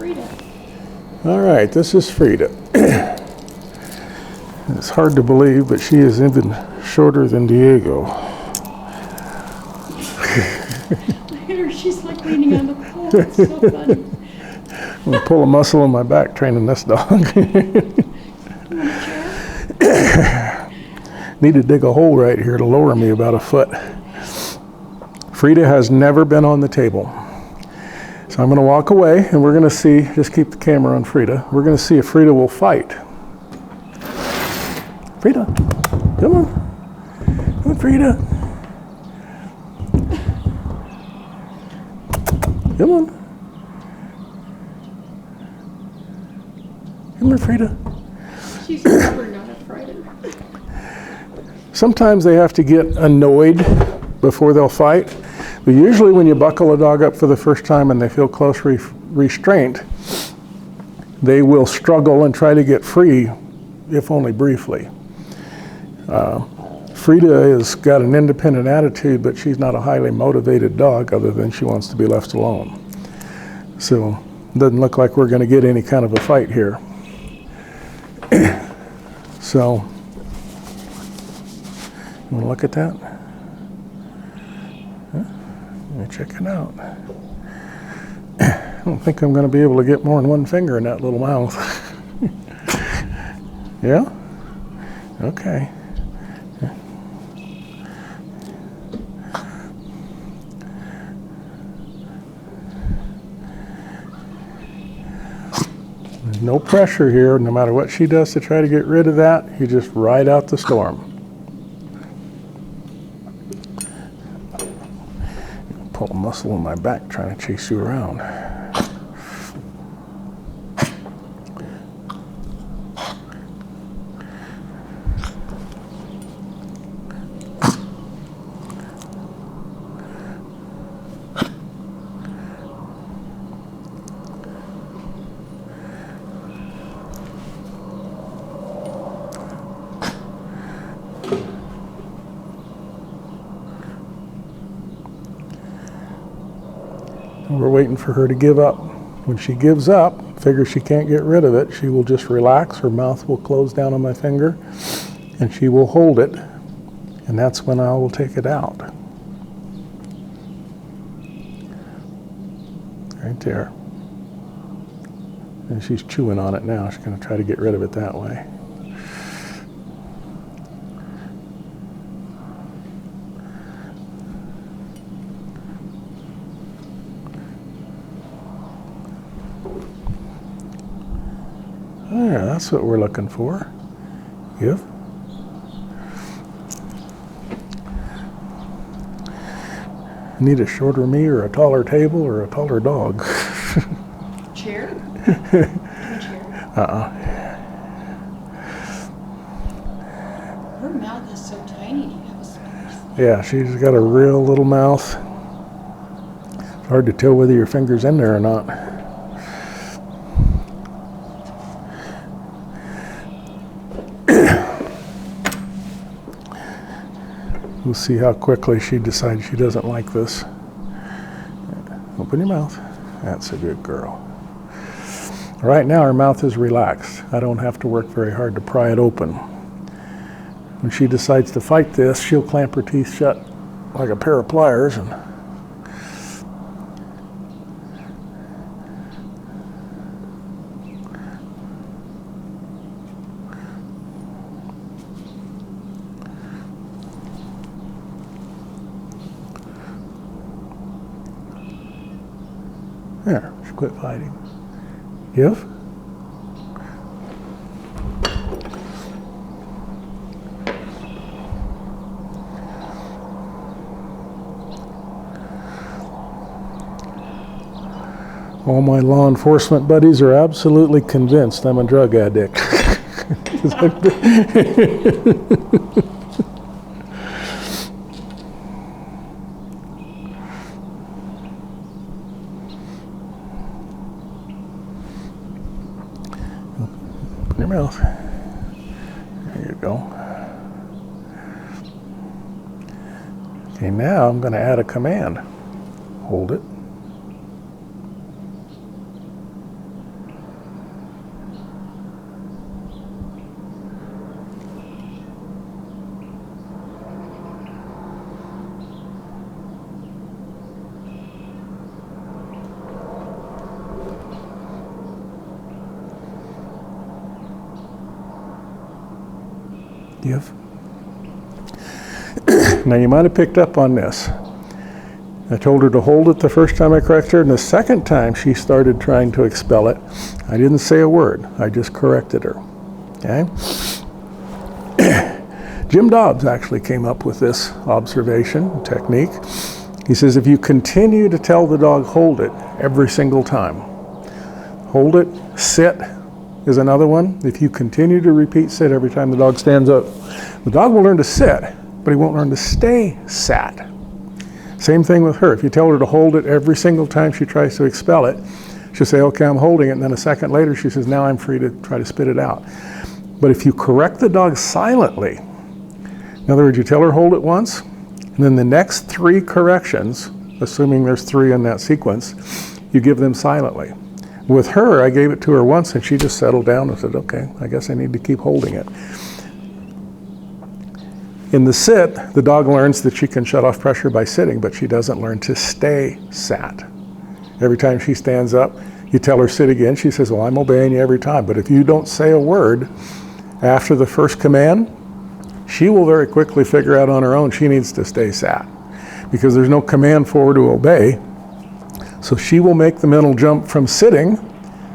Frida. All right, this is Frida. It's hard to believe, but she is even shorter than Diego. Look at her, she's like leaning on the pole. It's so funny. I'm going to pull a muscle in my back training this dog. You want a chair? Need to dig a hole right here to lower me about a foot. Frida has never been on the table. So I'm going to walk away and we're going to see, just keep the camera on Frida. We're going to see if Frida will fight. Frida, come on. Come on, Frida. Come on. Come here, Frida. She's never not afraid. Sometimes they have to get annoyed before they'll fight. But usually when you buckle a dog up for the first time and they feel close restraint, they will struggle and try to get free, if only briefly. Frida has got an independent attitude, but she's not a highly motivated dog other than she wants to be left alone. So it doesn't look like we're going to get any kind of a fight here. So, you want to look at that? Let me check it out. I don't think I'm going to be able to get more than one finger in that little mouth. Yeah? Okay. There's no pressure here. No matter what she does to try to get rid of that, you just ride out the storm. Pull a muscle in my back trying to chase you around. We're waiting for her to give up. When she gives up, figures she can't get rid of it, she will just relax, her mouth will close down on my finger, and she will hold it, and that's when I will take it out. Right there. And she's chewing on it now. She's going to try to get rid of it that way. There, that's what we're looking for. Give. Need a shorter me or a taller table or a taller dog. Chair? A chair? Her mouth is so tiny to have a space. Yeah, she's got a real little mouth. It's hard to tell whether your finger's in there or not. We'll see how quickly she decides she doesn't like this. Open your mouth. That's a good girl. Right now her mouth is relaxed. I don't have to work very hard to pry it open. When she decides to fight this, she'll clamp her teeth shut like a pair of pliers and there, she quit fighting. Give. All my law enforcement buddies are absolutely convinced I'm a drug addict. Open your mouth. There you go. Okay, now I'm going to add a command. Hold it. Give. Now you might have picked up on this. I told her to hold it the first time I corrected her, and the second time she started trying to expel it, I didn't say a word. I just corrected her. Okay? Jim Dobbs actually came up with this observation technique. He says if you continue to tell the dog hold it every single time, hold it, sit is another one. If you continue to repeat sit every time the dog stands up, the dog will learn to sit, but he won't learn to stay sat. Same thing with her. If you tell her to hold it every single time she tries to expel it, she'll say, okay, I'm holding it, and then a second later she says, now I'm free to try to spit it out. But if you correct the dog silently, in other words, you tell her hold it once, and then the next 3 corrections, assuming there's 3 in that sequence, you give them silently. With her, I gave it to her once, and she just settled down and said, okay, I guess I need to keep holding it. In the sit, the dog learns that she can shut off pressure by sitting, but she doesn't learn to stay sat. Every time she stands up, you tell her sit again, she says, well, I'm obeying you every time. But if you don't say a word after the first command, she will very quickly figure out on her own she needs to stay sat, because there's no command for her to obey. So she will make the mental jump from sitting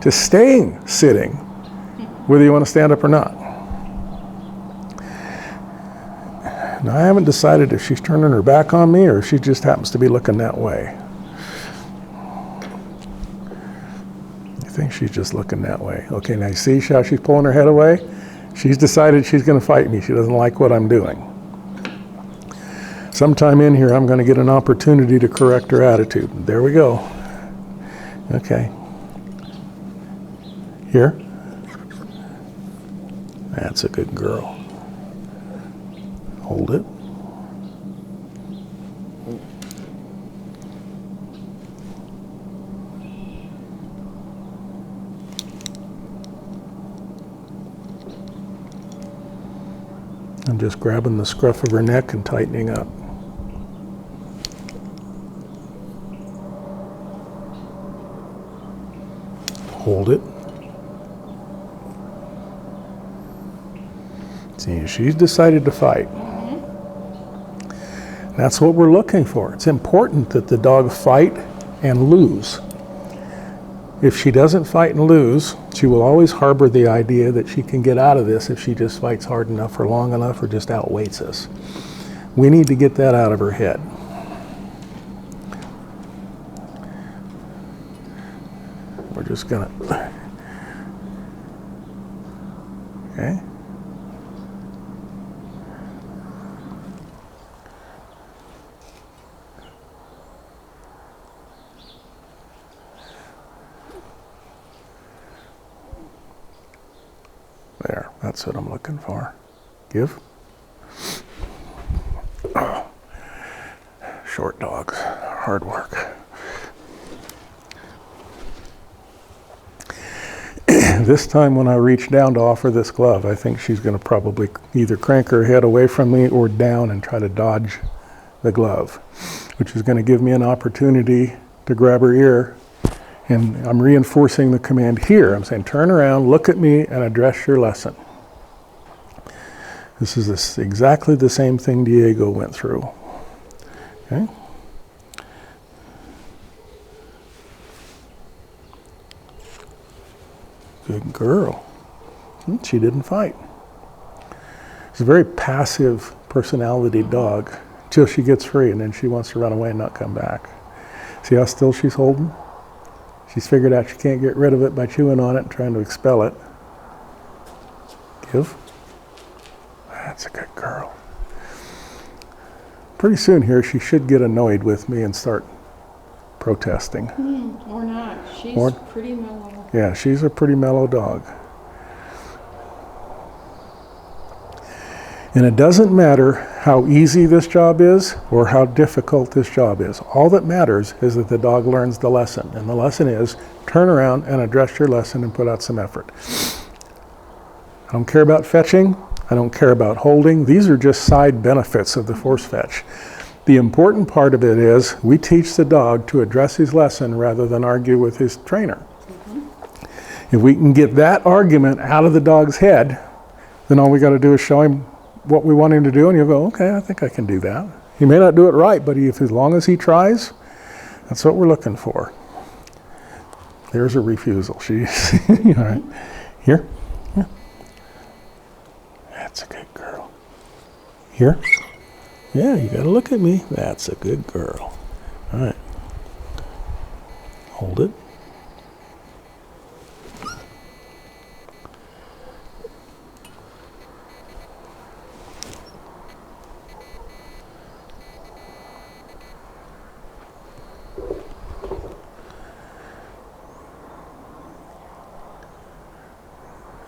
to staying sitting, whether you want to stand up or not. Now, I haven't decided if she's turning her back on me or if she just happens to be looking that way. I think she's just looking that way. Okay, now you see how she's pulling her head away? She's decided she's going to fight me. She doesn't like what I'm doing. Sometime in here, I'm going to get an opportunity to correct her attitude. There we go. Okay. Here. That's a good girl. Hold it. I'm just grabbing the scruff of her neck and tightening up. Hold it. See, she's decided to fight. That's what we're looking for. It's important that the dog fight and lose. If she doesn't fight and lose, she will always harbor the idea that she can get out of this if she just fights hard enough or long enough or just outweights us. We need to get that out of her head. We're just gonna, okay? There, that's what I'm looking for. Give. Oh. Short dogs, hard work. This time when I reach down to offer this glove, I think she's going to probably either crank her head away from me or down and try to dodge the glove, which is going to give me an opportunity to grab her ear. And I'm reinforcing the command here. I'm saying, turn around, look at me, and address your lesson. This is exactly the same thing Diego went through. Okay? Good girl. She didn't fight. She's a very passive personality dog until she gets free, and then she wants to run away and not come back. See how still she's holding? She's figured out she can't get rid of it by chewing on it and trying to expel it. Give. That's a good girl. Pretty soon here, she should get annoyed with me and start protesting. Or not. She's pretty mellow. Yeah, she's a pretty mellow dog. And it doesn't matter how easy this job is or how difficult this job is. All that matters is that the dog learns the lesson. And the lesson is turn around and address your lesson and put out some effort. I don't care about fetching. I don't care about holding. These are just side benefits of the force fetch. The important part of it is we teach the dog to address his lesson rather than argue with his trainer. If we can get that argument out of the dog's head, then all we got to do is show him what we want him to do, and he'll go, okay, I think I can do that. He may not do it right, but as long as he tries, that's what we're looking for. There's a refusal. She's all right. Here. Here. That's a good girl. Here. Yeah, you got to look at me. That's a good girl. All right. Hold it.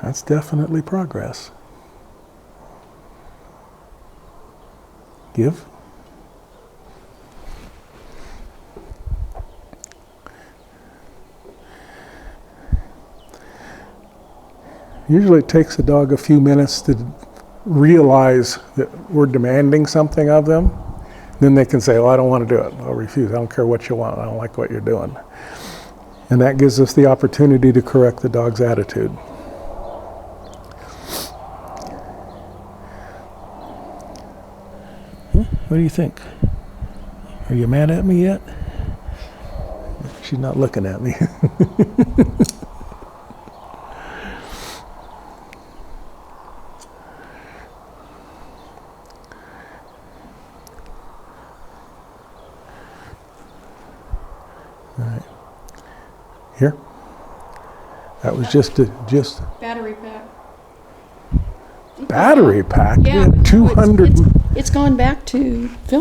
That's definitely progress. Give. Usually it takes a dog a few minutes to realize that we're demanding something of them. Then they can say, well, I don't want to do it. I'll refuse. I don't care what you want. I don't like what you're doing. And that gives us the opportunity to correct the dog's attitude. What do you think? Are you mad at me yet? She's not looking at me. All right. Here. That was just Battery pack. battery pack. Yeah, We had 200. it's gone back to